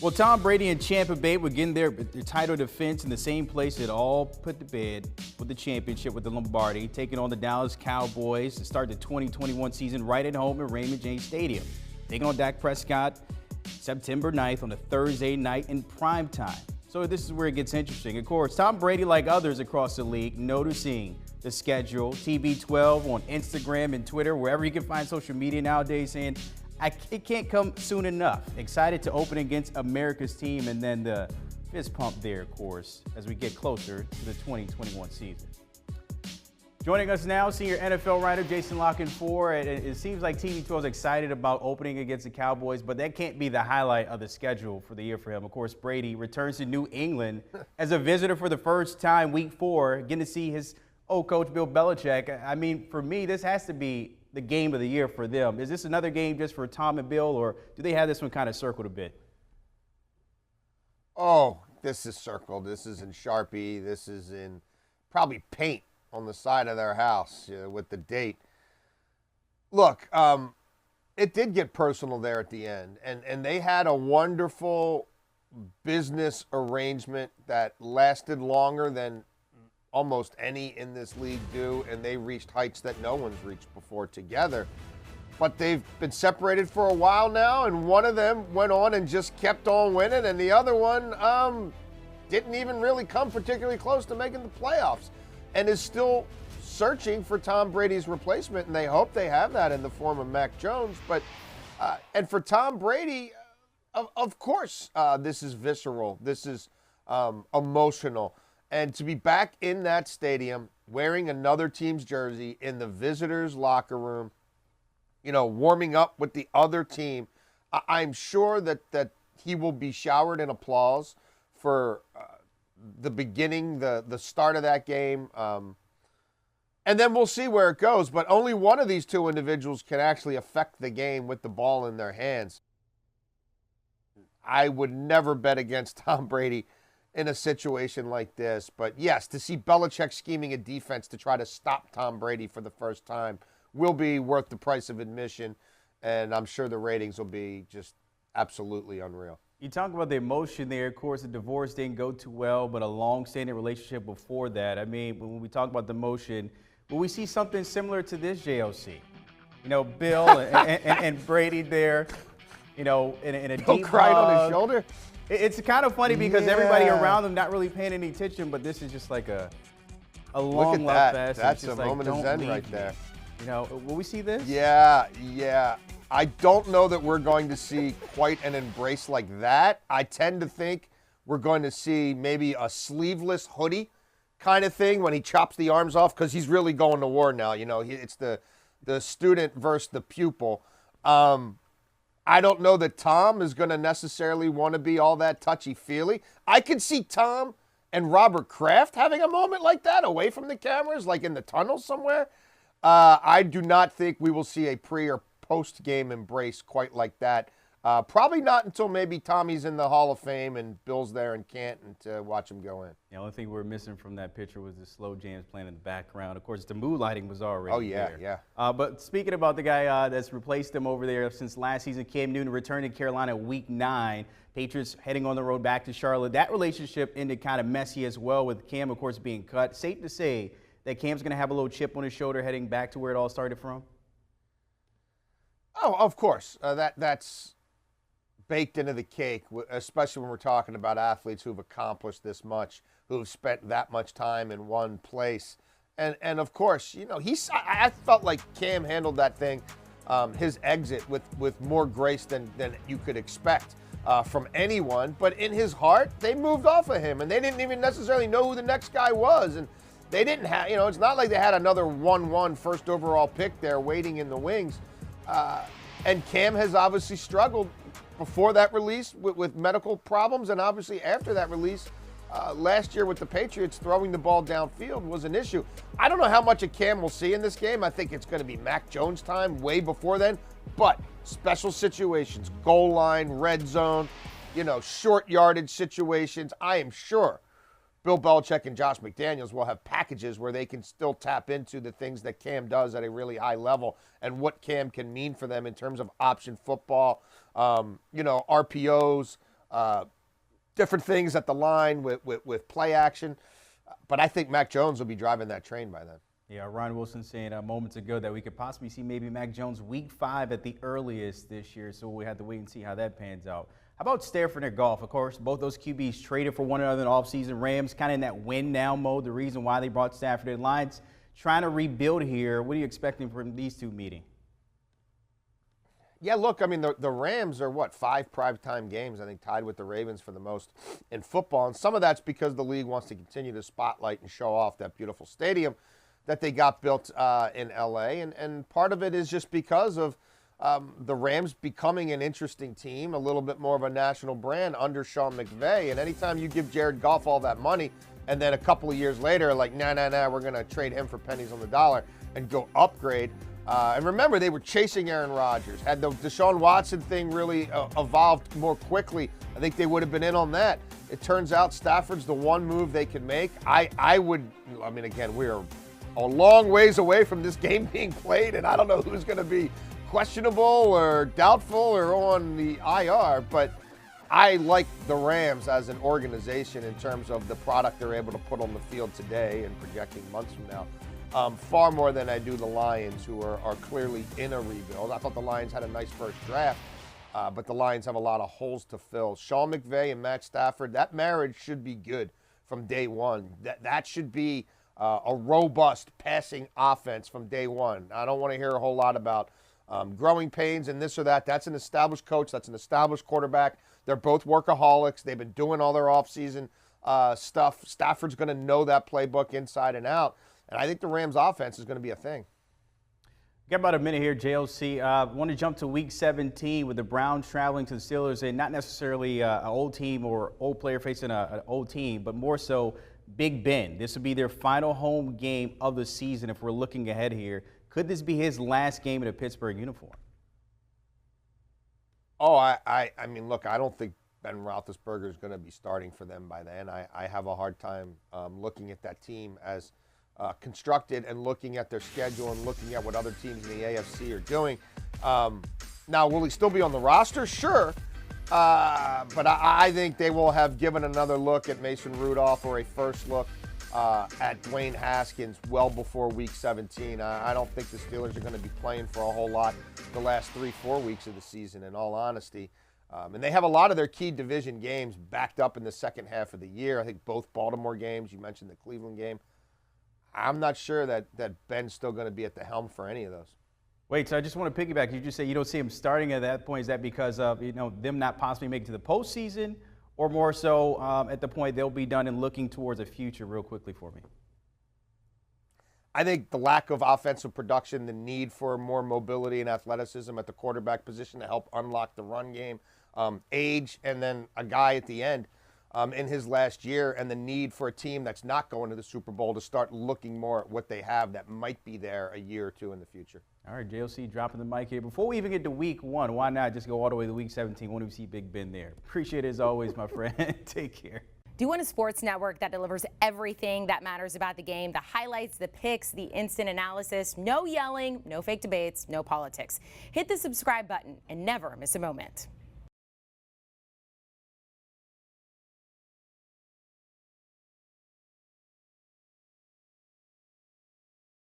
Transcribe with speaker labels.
Speaker 1: Well, Tom Brady and Tampa Bay were getting their title defense in the same place it all put to bed with the championship with the Lombardi, taking on the Dallas Cowboys to start the 2021 season right at home at Raymond James Stadium. Taking on Dak Prescott September 9th on a Thursday night in prime time. So this is where it gets interesting. Of course, Tom Brady, like others across the league, noticing the schedule, TB12 on Instagram and Twitter, wherever you can find social media nowadays, saying, it can't come soon enough. Excited to open against America's team, and then the fist pump there, of course, as we get closer to the 2021 season. Joining us now, senior NFL writer Jason La Canfora. It seems like TB12 is excited about opening against the Cowboys, but that can't be the highlight of the schedule for the year for him. Of course, Brady returns to New England as a visitor for the first time, week 4, getting to see his old coach, Bill Belichick. I mean, for me, this has to be the game of the year for them. Is this another game just for Tom and Bill, or do they have this one kind of circled a bit?
Speaker 2: Oh, this is circled. This is in Sharpie. This is in probably paint on the side of their house with the date. Look, it did get personal there at the end, and they had a wonderful business arrangement that lasted longer than almost any in this league do, and they reached heights that no one's reached before together. But they've been separated for a while now, and one of them went on and just kept on winning, and the other one didn't even really come particularly close to making the playoffs and is still searching for Tom Brady's replacement, and they hope they have that in the form of Mac Jones. But and for Tom Brady, of course, this is visceral. This is emotional. And to be back in that stadium, wearing another team's jersey in the visitors' locker room, warming up with the other team, I'm sure that he will be showered in applause for the beginning, the start of that game. And then we'll see where it goes. But only one of these two individuals can actually affect the game with the ball in their hands. I would never bet against Tom Brady in a situation like this. But yes, to see Belichick scheming a defense to try to stop Tom Brady for the first time will be worth the price of admission, and I'm sure the ratings will be just absolutely unreal.
Speaker 1: You talk about the emotion there. Of course, the divorce didn't go too well, but a long-standing relationship before that. I mean, when we talk about the emotion, will we see something similar to this, JLC? Bill and Brady there, in a
Speaker 2: Bill
Speaker 1: deep
Speaker 2: cried
Speaker 1: hug.
Speaker 2: on his shoulder?
Speaker 1: It's kind of funny because everybody around them not really paying any attention, but this is just like a long love fest.
Speaker 2: That's a moment of zen right there.
Speaker 1: Will we see this?
Speaker 2: Yeah. I don't know that we're going to see quite an embrace like that. I tend to think we're going to see maybe a sleeveless hoodie kind of thing when he chops the arms off, because he's really going to war now. It's the student versus the pupil. I don't know that Tom is going to necessarily want to be all that touchy-feely. I could see Tom and Robert Kraft having a moment like that away from the cameras, like in the tunnel somewhere. I do not think we will see a pre- or post-game embrace quite like that. Probably not until maybe Tommy's in the Hall of Fame and Bill's there in Canton to watch him go in.
Speaker 1: The only thing we're missing from that picture was the slow jams playing in the background. Of course, the mood lighting was already there.
Speaker 2: Yeah.
Speaker 1: But speaking about the guy that's replaced him over there since last season, Cam Newton returned to Carolina week 9. Patriots heading on the road back to Charlotte. That relationship ended kind of messy as well, with Cam, of course, being cut. Safe to say that Cam's going to have a little chip on his shoulder heading back to where it all started from?
Speaker 2: Oh, of course. That's baked into the cake, especially when we're talking about athletes who've accomplished this much, who've spent that much time in one place. And of course, I felt like Cam handled that thing, his exit, with more grace than you could expect from anyone. But in his heart, they moved off of him, and they didn't even necessarily know who the next guy was. And they didn't have, it's not like they had another 1-1 first overall pick there waiting in the wings. And Cam has obviously struggled before that release with medical problems, and obviously after that release last year with the Patriots, throwing the ball downfield was an issue. I don't know how much of Cam we'll see in this game. I think it's going to be Mac Jones time way before then, but special situations, goal line, red zone, short yardage situations, I am sure Bill Belichick and Josh McDaniels will have packages where they can still tap into the things that Cam does at a really high level and what Cam can mean for them in terms of option football, RPOs, different things at the line with play action. But I think Mac Jones will be driving that train by then.
Speaker 1: Yeah, Ryan Wilson saying moments ago that we could possibly see maybe Mac Jones week 5 at the earliest this year, so we have to wait and see how that pans out. How about Stafford and Goff? Of course, both those QBs traded for one another in the offseason. Rams kind of in that win-now mode, the reason why they brought Stafford in. Lions trying to rebuild here. What are you expecting from these two meeting?
Speaker 2: Yeah, look, I mean, the Rams are, 5 primetime games, I think, tied with the Ravens for the most in football. And some of that's because the league wants to continue to spotlight and show off that beautiful stadium that they got built in L.A. And part of it is just because of the Rams becoming an interesting team, a little bit more of a national brand under Sean McVay. And anytime you give Jared Goff all that money and then a couple of years later, like, nah, we're going to trade him for pennies on the dollar and go upgrade. And remember, they were chasing Aaron Rodgers. Had the Deshaun Watson thing really evolved more quickly, I think they would have been in on that. It turns out Stafford's the one move they can make. I mean, again, we are a long ways away from this game being played, and I don't know who's going to be questionable or doubtful or on the IR, but I like the Rams as an organization in terms of the product they're able to put on the field today and projecting months from now. Far more than I do the Lions, who are clearly in a rebuild. I thought the Lions had a nice first draft, but the Lions have a lot of holes to fill. Sean McVay and Matt Stafford, that marriage should be good from day one. That should be a robust passing offense from day one. I don't want to hear a whole lot about growing pains and this or that. That's an established coach. That's an established quarterback. They're both workaholics. They've been doing all their offseason stuff. Stafford's going to know that playbook inside and out. And I think the Rams offense is going to be a thing.
Speaker 1: Got about a minute here, JLC. Want to jump to Week 17 with the Browns traveling to the Steelers, and not necessarily an old team or old player facing an old team, but more so Big Ben. This will be their final home game of the season if we're looking ahead here. Could this be his last game in a Pittsburgh uniform?
Speaker 2: Oh, I mean, look, I don't think Ben Roethlisberger is going to be starting for them by then. I have a hard time looking at that team as constructed and looking at their schedule and looking at what other teams in the AFC are doing. Now, will he still be on the roster? Sure. But I think they will have given another look at Mason Rudolph or a first look at Dwayne Haskins well before Week 17. I don't think the Steelers are going to be playing for a whole lot the last 3-4 weeks of the season, in all honesty. And they have a lot of their key division games backed up in the second half of the year. I think both Baltimore games, you mentioned the Cleveland game. I'm not sure that Ben's still going to be at the helm for any of those.
Speaker 1: Wait, so I just want to piggyback. You just say you don't see him starting at that point. Is that because of them not possibly making it to the postseason, or more so at the point they'll be done and looking towards a future? Real quickly for me.
Speaker 2: I think the lack of offensive production, the need for more mobility and athleticism at the quarterback position to help unlock the run game, age, and then a guy at the end in his last year, and the need for a team that's not going to the Super Bowl to start looking more at what they have that might be there a year or two in the future. All
Speaker 1: right, JLC dropping the mic here. Before we even get to Week 1, why not just go all the way to Week 17? Won't even see Big Ben there. Appreciate it as always, my friend. Take care.
Speaker 3: Do you want a sports network that delivers everything that matters about the game? The highlights, the picks, the instant analysis, no yelling, no fake debates, no politics. Hit the subscribe button and never miss a moment.